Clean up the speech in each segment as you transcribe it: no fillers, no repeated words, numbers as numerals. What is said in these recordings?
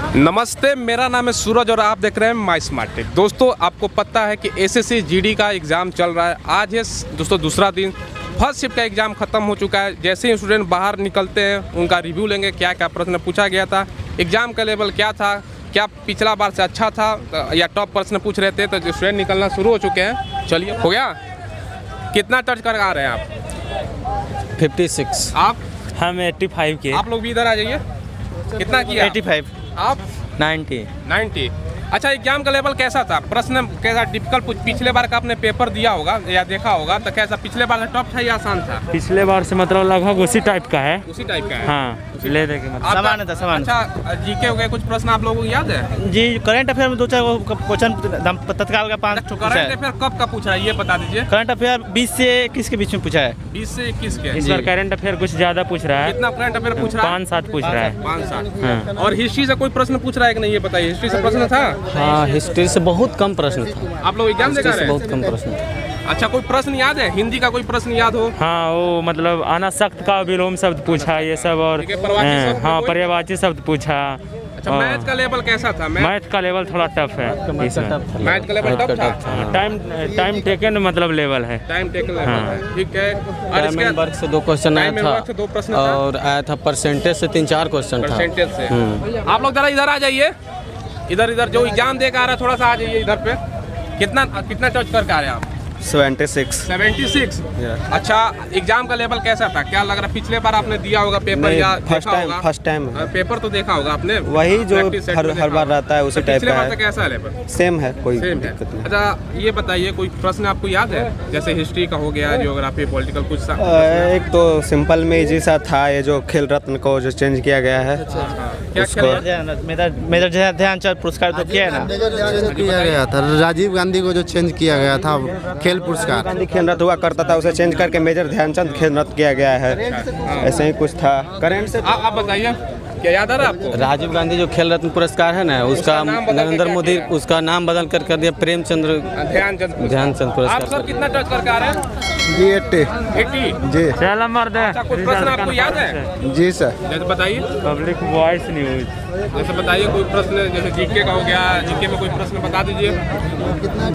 नमस्ते, मेरा नाम है सूरज और आप देख रहे हैं माई स्मार्ट टेक। दोस्तों, आपको पता है कि एसएससी जीडी का एग्ज़ाम चल रहा है। आज है दोस्तों दूसरा दिन। फर्स्ट शिफ्ट का एग्ज़ाम ख़त्म हो चुका है। जैसे ही स्टूडेंट बाहर निकलते हैं उनका रिव्यू लेंगे, क्या क्या प्रश्न पूछा गया था, एग्ज़ाम का लेवल क्या था, क्या पिछला बार से अच्छा था या टॉप प्रश्न पूछ रहे थे। तो जो स्टूडेंट निकलना शुरू हो चुके हैं। चलिए, हो गया। कितना टच कर आ रहे हैं आप? 56। आप? हम 85 के। आप लोग भी इधर आ जाइए। कितना किया? 85। आप? 90। अच्छा, एग्जाम का लेवल कैसा था? प्रश्न कैसा डिफिकल्ट? पिछले बार का आपने पेपर दिया होगा या देखा होगा, तो कैसा पिछले बार से टॉप था या आसान था? पिछले बार से मतलब लगभग उसी टाइप का है। उसी टाइप का है। हाँ, ले देंगे मतलब समान था, समान। अच्छा, जीके हो गए कुछ प्रश्न आप लोगों को याद है? जी, करंट अफेयर में 2-4 क्वेश्चन तत्काल का 5 करंट अफेयर कब का पूछा है ये बता दीजिए। करंट अफेयर 20 से 21 के बीच में पूछा है। 20 से 21 के। इस बार करंट अफेयर कुछ ज्यादा पूछ रहा है। कितना करंट अफेयर पूछ रहा है? 5-7 पूछ रहा है। 5-7। हाँ। और हिस्ट्री से कोई प्रश्न पूछ रहा है कि नहीं, ये बताइए। हिस्ट्री से प्रश्न था? हाँ, हिस्ट्री से बहुत कम प्रश्न था। आप लोग एग्जाम देकर हिस्ट्री से बहुत कम प्रश्न था। अच्छा, कोई प्रश्न याद है? हिंदी का कोई प्रश्न याद हो? हाँ, वो मतलब अनासक्त का विलोम शब्द पूछा, ये सब। और हाँ, पर्यायवाची शब्द पूछा। अच्छा, मैथ का लेवल कैसा था? मैथ का लेवल थोड़ा टफ है इसमें। मैथ का लेवल टफ था। टाइम टेकन मतलब लेवल है। टाइम टेकन लेवल है, ठीक है। और टाइम एंड वर्क से 2 क्वेश्चन आया था। 2 प्रश्न और आया था परसेंटेज से 3-4 क्वेश्चन था। परसेंटेज से। आप लोग जरा इधर आ जाइए। इधर जो एग्जाम दे के आ रहा है, थोड़ा सा आ जाइए इधर पे। कितना टच करके आ रहे हैं आप? 76। अच्छा, एग्जाम का लेवल कैसा था? क्या लग रहा है? पिछले बार आपने दिया होगा पेपर या फर्स्ट देखा टाइम होगा? पेपर तो देखा होगा आपने, वही जो हर बार रहता है उसी टाइप पिछले का बार से है। कैसा है लेवल? सेम है, कोई सेम है। दिक्कत नहीं। अच्छा, ये बताइए, कोई प्रश्न आपको याद है? जैसे हिस्ट्री का हो गया, ज्योग्राफी, पॉलिटिकल, कुछ सा? एक तो सिंपल में इजी सा था, ये जो खेल रत्न को जो चेंज किया गया है। क्या मेजर ध्यानचंद पुरस्कार तो किया है ना, किया गया था। राजीव गांधी को जो चेंज किया गया था खेल पुरस्कार, गांधी खेल रत्न हुआ करता था, उसे चेंज करके मेजर ध्यानचंद खेल रत्न किया गया है। ऐसे ही कुछ था। करंट से आप बताइए, क्या याद आ रहा है आपको? राजीव गांधी जो खेल रत्न पुरस्कार है ना, उसका नाम बदल के नरेंद्र क्या मोदी किया? उसका नाम बदल कर दिया प्रेमचंद्र ध्यानचंद आप पुरस्कार। सब कितना टच करके आ रहे हैं? जी 80 80। जी चल मर्द। अच्छा, कोई प्रश्न आपको याद है? जी सर। जैसे बताइए। Public voice news. जैसे बताइए, कोई प्रश्न जैसे जीके का हो गया, जीके में कोई प्रश्न बता दीजिए।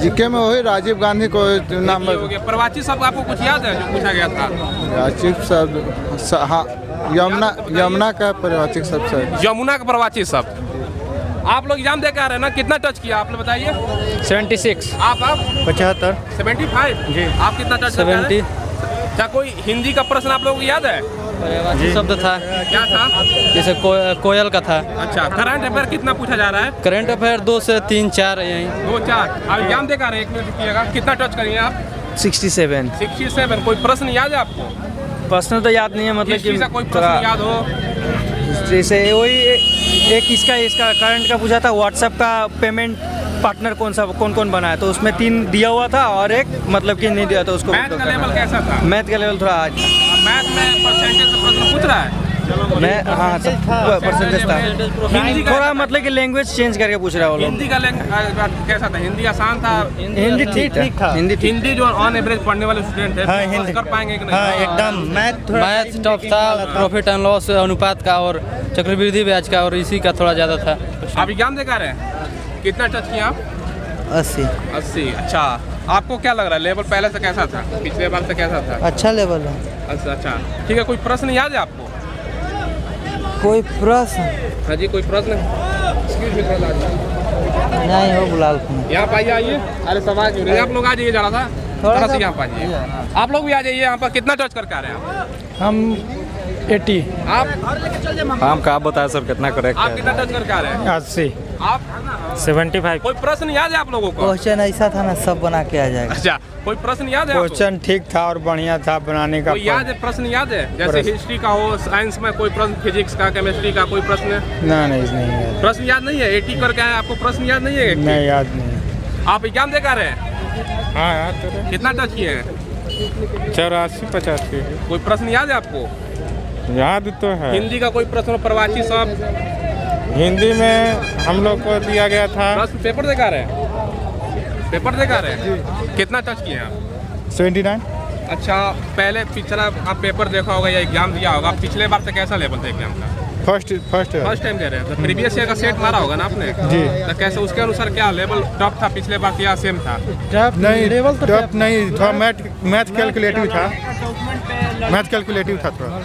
जीके में वही राजीव गांधी को नाम ये हो गया। प्रवाची शब्द आपको कुछ याद है जो पूछा गया था? राजीव शब्द, हाँ, यमुना का परिवाचिक शब्द सर। यमुना का प्रवाची शब्द। आप लोग एग्जाम दे के आ रहे हैं ना, कितना टच किया आप लोग बताइए? 76। आप 75। 75 जी। आप कितना टच कर रहे हैं? क्या कोई हिंदी का प्रश्न आप लोगों को याद है? शब्द था, क्या था? जैसे कोयल का था। अच्छा, करंट अफेयर कितना पूछा जा रहा है? करंट अफेयर 2 से 3-4 यही। 2-4। आप एग्जाम दे के आ रहे हैं, 1 मिनट रुकिएगा। कितना टच करिए आप? 67। 67। कोई प्रश्न याद है आपको? प्रश्न तो याद नहीं है, मतलब हिस्ट्री से कोई प्रश्न याद हो? हिस्ट्री से वही एक इसका करंट का पूछा था, व्हाट्सएप का पेमेंट पार्टनर कौन बना है, तो उसमें 3 दिया हुआ था और एक मतलब कि नहीं दिया था उसको। मैथ का लेवल कैसा था? मैथ का लेवल थोड़ा मैथ में परसेंटेज से प्रश्न पूछ रहा है? मैं हाँ परसेंटेज था। हिंदी का थोड़ा मतलब कि लैंग्वेज चेंज करके पूछ रहा है वो लोग। हिंदी का कैसा था? हिंदी आसान था? हिंदी ठीक था। हिंदी जो ऑन एवरेज पढ़ने वाले स्टूडेंट है, हाँ, वो हिंदी कर पाएंगे कि नहीं? हाँ, एकदम। मैथ टफ था, प्रॉफिट एंड लॉस अनुपात का और चक्रवृद्धि ब्याज का, और इसी का थोड़ा ज़्यादा था। आप एग्जाम दे के आ रहे हैं? कितना टच किया आप? 80। अच्छा, आपको क्या लग रहा है लेवल पहले से कैसा था, पिछले बार से कैसा था? अच्छा लेवल है। अच्छा, ठीक है। कोई प्रश्न याद है आपको? कोई प्रश्न हाँ जी, कोई प्रश्न? एक्सक्यूज मी, नहीं हो बुलाल। यहाँ पर आइए। अरे समाज में आप लोग आ जाइए, जरा सा थोड़ा सा यहाँ पर आइए। आप लोग भी आ जाइए यहाँ पर। कितना टच करके आ रहे हैं आप? हम 80। आप हम क्या बताया सर, कितना करेक्ट आप कितना टच करके आ रहे हैं? 80। आप 75। कोई प्रश्न याद है आप लोगों को? क्वेश्चन ऐसा था ना, सब बना के आ जाएगा। अच्छा, कोई प्रश्न याद है आपको? क्वेश्चन ठीक था और बढ़िया था बनाने का। कोई याद है? प्रश्न याद है? जैसे हिस्ट्री का हो, साइंस में कोई प्रश्न, फिजिक्स का, केमिस्ट्री का कोई प्रश्न? नहीं याद। प्रश्न याद नहीं है? 80 करके आए, आपको प्रश्न याद नहीं है? नहीं याद नहीं। आप एग्जाम दे के आ रहे हैं? हाँ याद तो। कितना टच किए हैं? 84-85। कोई प्रश्न याद है आपको? याद तो है। हिंदी का कोई प्रश्न, प्रवाची शब्द? हिंदी में हम लोग को दिया गया था। प्रश्न पेपर दे के आ रहे हैं? पेपर दे के आ रहे हैं? कितना टच किए हैं आप? 79। अच्छा, पहले पिछला आप पेपर देखा होगा या एग्जाम दिया होगा, पिछले बार से कैसा लेवल था एग्जाम का? फर्स्ट फर्स्ट टाइम दे रहे हैं। तो प्रीवियस ईयर का सेट मारा होगा ना आपने जी। तो कैसे उसके अनुसार क्या लेवल टॉप था पिछले बार या सेम था? नहीं, टफ नहीं था, मैथ कैलकुलेटिव था, मैथ कैलकुलेटिव था थोड़ा।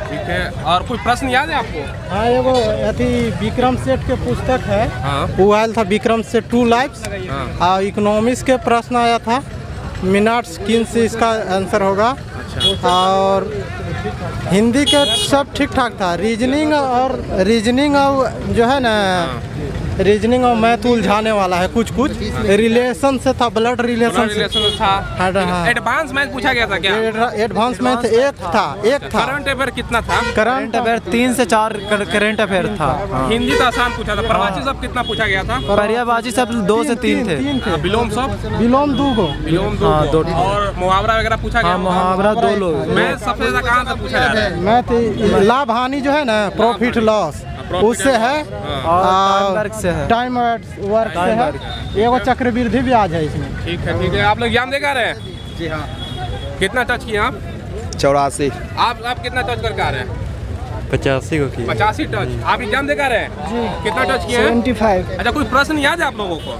ठीक है, और कोई प्रश्न याद है आपको? हाँ, एगो अथी विक्रम सेठ के पुस्तक है, हाँ। वो आयल था विक्रम सेठ 2 लाइफ्स, और इकोनॉमिक्स के प्रश्न आया था, मिनट्स किन से इसका आंसर होगा। और हिंदी के सब ठीक ठाक था। रीजनिंग और जो है ना, रीजनिंग और मैथ उलझाने वाला है, कुछ रिलेशन से था, ब्लड रिलेशन था। हाँ। एडवांस मैथ पूछा गया था क्या? एडवांस मैथ एक था। करंट अफेयर कितना था? करंट अफेयर 3 से 4 करंट अफेयर था। हिंदी तो आसान पूछा था। प्रवाची सब कितना पूछा गया था? पर्यायवाची सब 2 से 3 थे। विलोम सब? विलोम 2 को। और मुहावरा वगैरह पूछा गया? मुहावरा 2 लोग। मैं सबसे ज्यादा कहाँ से पूछा जा रहा है? मैथ लाभ हानि जो है ना, प्रॉफिट लॉस, उससे है, और टाइम वर्क से है, एगो चक्रवृद्धि ब्याज है इसमें। ठीक है। आप लोग एग्जाम देकर आ रहे हैं? जी हाँ। कितना टच किए आप? 84। आप कितना टच करके आ रहे हैं? 85 को किया। 85 टच। आप एग्जाम देकर आ रहे हैं जी? कितना टच किए हैं? 75। अच्छा, कोई प्रश्न याद है आप लोगों को?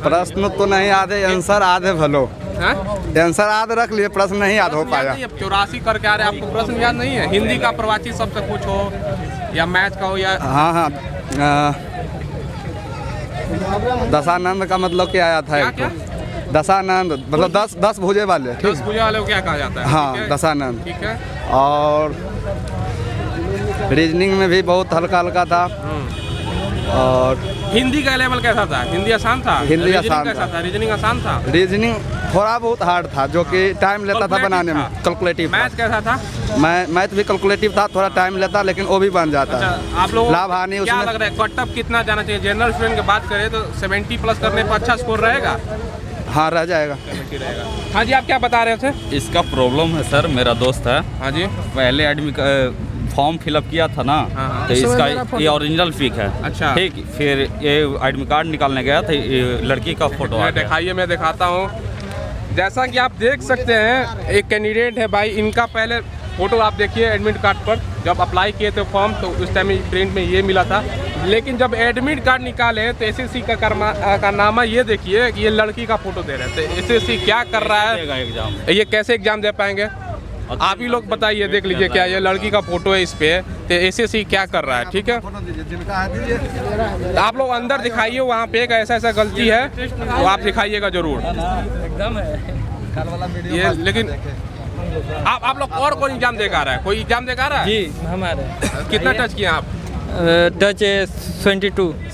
प्रश्न तो नहीं याद है, आंसर आधे भलो। आंसर आधे रख लिए, प्रश्न नहीं याद हो पाया। 84 करके आ रहे हैं, आपको प्रश्न याद नहीं है? हिंदी का प्रवाची शब्द कुछ हो या मैथ का हो या? हाँ। दशानंद का मतलब क्या आया था? क्या? दशानंद मतलब 10 भुजे वाले। 10 भुजे वाले को क्या कहा जाता है? हाँ, दशानंद। ठीक है। और रीजनिंग में भी बहुत हल्का था। और हिंदी का लेवल कैसा था? हिंदी आसान था? हिंदी आसान था। रीजनिंग आसान था? रीजनिंग थोड़ा बहुत हार्ड था, जो कि टाइम लेता था बनाने में। कैलकुलेटिव। मैथ कैसा था? मैथ भी कैलकुलेटिव था, थोड़ा टाइम लेता, लेकिन वो भी बन जाता है। अच्छा, आप लोग लाभ हानि क्या उसमें लग रहा है कट ऑफ कितना जाना चाहिए? जनरल स्टूडेंट की बात करें तो 70 प्लस करने पर अच्छा स्कोर रहेगा? हाँ, रह जाएगा। हाँ जी, आप क्या बता रहे थे? इसका प्रॉब्लम है सर, मेरा दोस्त है। हाँ जी। पहले एडमिट फॉर्म फिलअप किया था ना, तो इसका ये ओरिजिनल पिक है। अच्छा। ठीक, फिर ये एडमिट कार्ड निकालने गया था, ये लड़की का फोटो आ गया। दिखाइए, मैं दिखाता हूँ। जैसा कि आप देख सकते हैं, एक कैंडिडेट है भाई, इनका पहले फोटो आप देखिए एडमिट कार्ड पर। जब अप्लाई किए थे फॉर्म तो उस टाइम प्रिंट में ये मिला था, लेकिन जब एडमिट कार्ड निकाले तो एसएससी का कारनामा ये देखिए कि ये लड़की का फोटो दे रहे थे। एसएससी क्या कर रहा है? एग्जाम ये कैसे एग्जाम दे पाएंगे? आप ही लोग बताइए, देख लीजिए, क्या ये लड़की का फोटो है इस पे, तो एसएससी क्या कर रहा है? ठीक है, आप लोग अंदर दिखाइए, वहाँ पे एक ऐसा गलती है तो आप दिखाइएगा जरूर। ये लेकिन आप लोग और कौन एग्जाम देकर आ रहा है? कोई एग्जाम देकर आ रहा है? जी, हमारे कितना टच किया आप? टच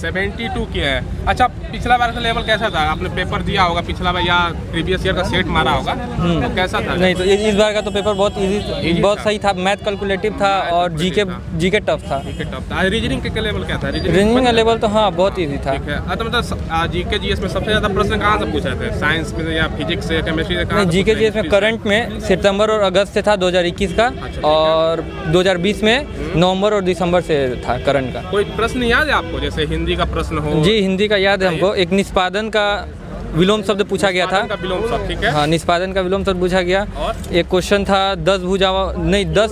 72 किया है। अच्छा, पिछला बार का लेवल कैसा था? आपने पेपर दिया होगा पिछला बार या प्रीवियस ईयर का सेट मारा होगा, तो कैसा था? नहीं, तो इस बार का तो पेपर बहुत इजी, बहुत सही था। मैथ कैलकुलेटिव था और जीके टफ था। रीजनिंग के लेवल क्या था? रीजनिंग का लेवल तो हाँ बहुत इजी था। ठीक है। तो मतलब जीके जीएस में सबसे ज्यादा प्रश्न कहाँ से पूछे थे? साइंस में या फिजिक्स से, केमिस्ट्री से? नहीं, जीके जीएस में करंट में सितंबर और अगस्त से था 2021 का, और 2020 में नवंबर और दिसंबर से था करंट का। कोई प्रश्न याद है आपको, जैसे हिंदी का प्रश्न हो? जी, हिंदी का याद है हमको। एक निष्पादन का विलोम शब्द पूछा गया था। विलोम शब्द, ठीक है। हाँ, निष्पादन का विलोम शब्द पूछा गया। एक क्वेश्चन था 10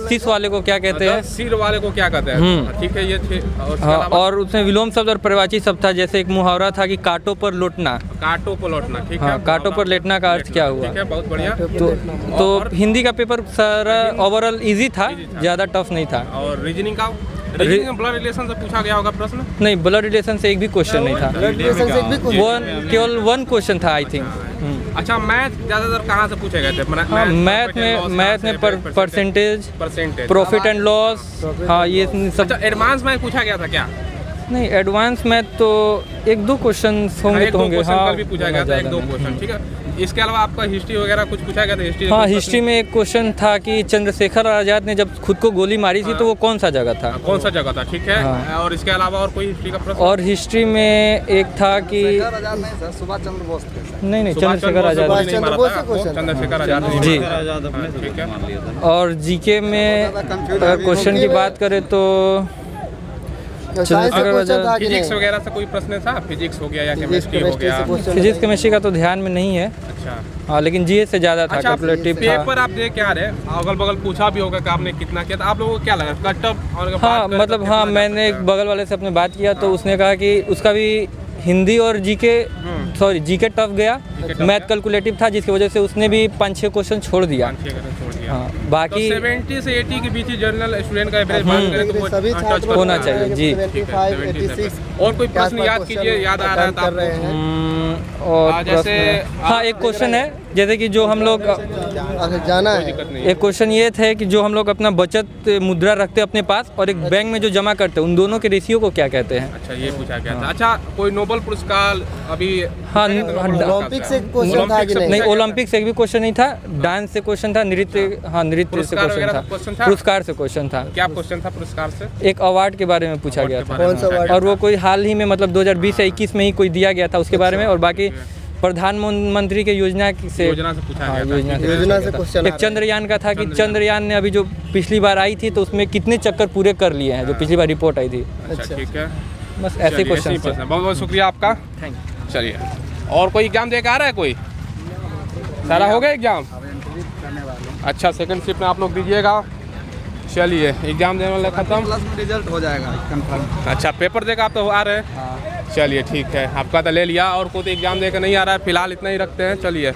शीर्ष वाले को क्या कहते हैं? 10 सिर वाले को क्या कहते हैं? ठीक है, ये हाँ, और उसमें विलोम शब्द और पर्यायवाची शब्द था। जैसे एक मुहावरा था कि कांटों पर लौटना। कांटों पर लौटना, ठीक है। हाँ, कांटों पर लेटना का अर्थ क्या हुआ? ठीक है, बहुत बढ़िया। तो हिंदी का पेपर सारा ओवरऑल इजी था, ज़्यादा टफ नहीं था। और रीजनिंग का? ब्लड रिलेशन से पूछा गया होगा प्रश्न? नहीं, ब्लड रिलेशन से एक भी क्वेश्चन नहीं था। केवल 1 क्वेश्चन था, आई थिंक। अच्छा, मैथ ज्यादातर कहाँ से पूछे गए थे? हाँ, मैथ में परसेंटेज, प्रॉफिट एंड लॉस, हाँ, ये सब। अच्छा, एडवांस मैथ पूछा गया था क्या? नहीं, एडवांस मैथ तो 1-2 क्वेश्चन होंगे तो होंगे। हाँ, भी पूछा गया था 1-2 क्वेश्चन, ठीक है। इसके अलावा आपका हिस्ट्री वगैरह कुछ पूछा गया था? हिस्ट्री? हाँ, हिस्ट्री में एक क्वेश्चन था कि चंद्रशेखर आजाद ने जब खुद को गोली मारी थी तो वो कौन सा जगह था? कौन सा जगह था, ठीक है। हाँ। और इसके अलावा और कोई हिस्ट्री का प्रश्न? और हिस्ट्री में एक था कि सुभाष चंद्र बोस। नहीं, चंद्रशेखर आजाद। चंद्रशेखर आजाद जी, ठीक है। और जीके में क्वेश्चन की बात करें तो फिजिक्स वगैरह से कोई प्रश्न था? फिजिक्स हो गया या केमिस्ट्री हो गया? फिजिक्स केमिस्ट्री का तो ध्यान में नहीं है। अच्छा हाँ, लेकिन जीएस से ज़्यादा था, अच्छा, कैलकुलेटिव था। पेपर आप देख क्या रहे, अगल बगल पूछा भी होगा कि आपने कितना किया था, आप लोगों को क्या लगा कट ऑफ? और हाँ मतलब हाँ, मैंने एक बगल वाले से अपने बात किया तो उसने कहा कि उसका भी हिंदी और जीके टफ गया, मैथ कैलकुलेटिव था, जिसकी वजह से उसने भी 5-6 क्वेश्चन छोड़ दिया। हाँ, बाकी 70 से 80 के बीच जनरल स्टूडेंट का एवरेज बात करें तो वो टच पर होना चाहिए जी। और कोई प्रश्न याद कीजिए, याद आ रहा है आपको? और जैसे हाँ, एक क्वेश्चन है जैसे कि जो हम लोग जाना है, एक क्वेश्चन ये थे कि जो हम लोग अपना बचत मुद्रा रखते हैं अपने पास और एक बैंक में जो जमा करते हैं, उन दोनों के रेशियो को क्या कहते हैं? अच्छा, ये पूछा गया था। अच्छा, कोई नोबेल पुरस्कार अभी? हाँ, ओलंपिक से क्वेश्चन था कि नहीं, ओलंपिक से भी क्वेश्चन नहीं था, डांस से क्वेश्चन था, नृत्य से क्वेश्चन था, पुरस्कार से क्वेश्चन था। क्या क्वेश्चन था पुरस्कार से? एक अवार्ड के बारे में पूछा गया था, कौन सा अवार्ड? और वो कोई हाल ही में मतलब 2020 या 21 में ही कोई दिया गया था उसके बारे में, और बाकी प्रधानमंत्री के योजना से पूछा गया था। योजना से क्वेश्चन एक चंद्रयान का था कि चंद्रयान ने अभी जो पिछली बार आई थी तो उसमें कितने चक्कर पूरे कर लिए हैं, जो पिछली बार रिपोर्ट आई थी। अच्छा, ठीक है, बस ऐसे क्वेश्चन। बहुत बहुत शुक्रिया आपका, थैंक यू। चलिए, और कोई एग्जाम दे के आ रहा है? कोई सारा हो गया एग्जाम? अच्छा, सेकंड शिफ्ट में आप लोग दीजिएगा। चलिए, एग्जाम देने वाला खत्म, रिजल्ट हो जाएगा कंफर्म। अच्छा, पेपर देकर आप तो आ रहे हैं? चलिए ठीक है, आपका तो ले लिया, और कोई एग्जाम देकर नहीं आ रहा है, फिलहाल इतना ही रखते हैं। चलिए,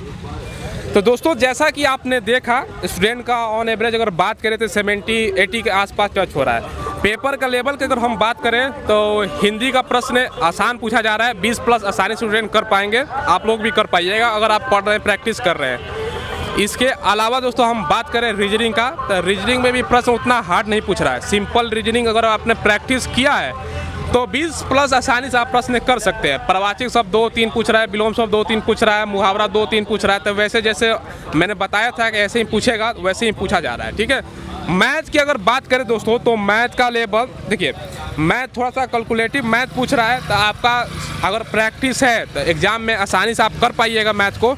तो दोस्तों जैसा कि आपने देखा, स्टूडेंट का ऑन एवरेज अगर बात करें तो 70-80 के आसपास टच हो रहा है। पेपर का लेवल की अगर हम बात करें तो हिंदी का प्रश्न आसान पूछा जा रहा है, 20+ आसानी से स्टूडेंट कर पाएंगे, आप लोग भी कर पाइएगा अगर आप पढ़ रहे हैं, प्रैक्टिस कर रहे हैं। इसके अलावा दोस्तों हम बात करें रीजनिंग का, तो रीजनिंग में भी प्रश्न उतना हार्ड नहीं पूछ रहा है। सिंपल रीजनिंग अगर आपने प्रैक्टिस किया है तो 20+ आसानी से आप प्रश्न कर सकते हैं। प्रवाचिक शब्द 2-3 पूछ रहा है, विलोम शब्द 2-3 पूछ रहा है, मुहावरा 2-3 पूछ रहा है, तो वैसे जैसे मैंने बताया था कि ऐसे ही पूछेगा वैसे ही पूछा जा रहा है। ठीक है, मैथ की अगर बात करें दोस्तों तो मैथ का लेवल देखिए, मैथ थोड़ा सा कैलकुलेटिव मैथ पूछ रहा है, तो आपका अगर प्रैक्टिस है तो एग्जाम में आसानी से आप कर पाइएगा मैथ को।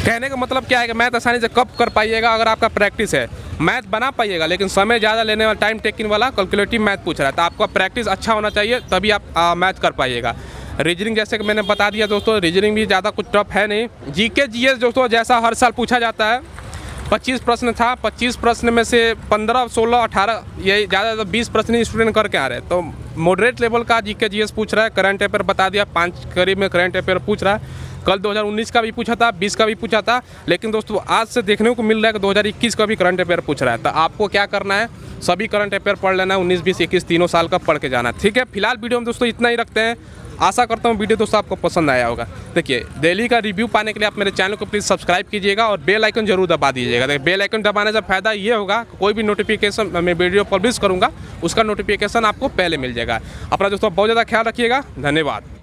कहने का मतलब क्या है कि मैथ आसानी से कब कर पाइएगा? अगर आपका प्रैक्टिस है, मैथ बना पाइएगा, लेकिन समय ज़्यादा लेने वाला, टाइम टेकिंग वाला कैलकुलेटिव मैथ पूछ रहा है, तो आपका प्रैक्टिस अच्छा होना चाहिए, तभी आप मैथ कर पाइएगा। रीजनिंग जैसे कि मैंने बता दिया दोस्तों, रीजनिंग भी ज़्यादा कुछ टफ है नहीं। जीके जीएस दोस्तों जैसा हर साल पूछा जाता है, 25 प्रश्न था, 25 प्रश्न में से 15, 16, 18 ये ज़्यादा 20 प्रश्न ही स्टूडेंट करके आ रहे हैं। तो मॉडरेट लेवल का जीके जीएस पूछ रहा है। करंट अफेयर बता दिया, 5 करीब में करंट अफेयर पूछ रहा है। कल 2019 का भी पूछा था, 20 का भी पूछा था, लेकिन दोस्तों आज से देखने को मिल रहा है कि 2021 का भी करंट अफेयर पूछ रहा है। तो आपको क्या करना है, सभी करंट अफेयर पढ़ लेना है, 19, 20, 21 तीनों साल का पढ़ के जाना है। ठीक है, फिलहाल वीडियो में दोस्तों इतना ही रखते हैं। आशा करता हूँ वीडियो दोस्तों आपको पसंद आया होगा। देखिए, डेली का रिव्यू पाने के लिए आप मेरे चैनल को प्लीज़ सब्सक्राइब कीजिएगा और बेल आइकन जरूर दबा दीजिएगा। देखिए, बेल आइकन दबाने से फ़ायदा ये होगा कि कोई भी नोटिफिकेशन मैं वीडियो पब्लिश करूँगा उसका नोटिफिकेशन आपको पहले मिल जाएगा। अपना दोस्तों बहुत ज़्यादा ख्याल रखिएगा, धन्यवाद।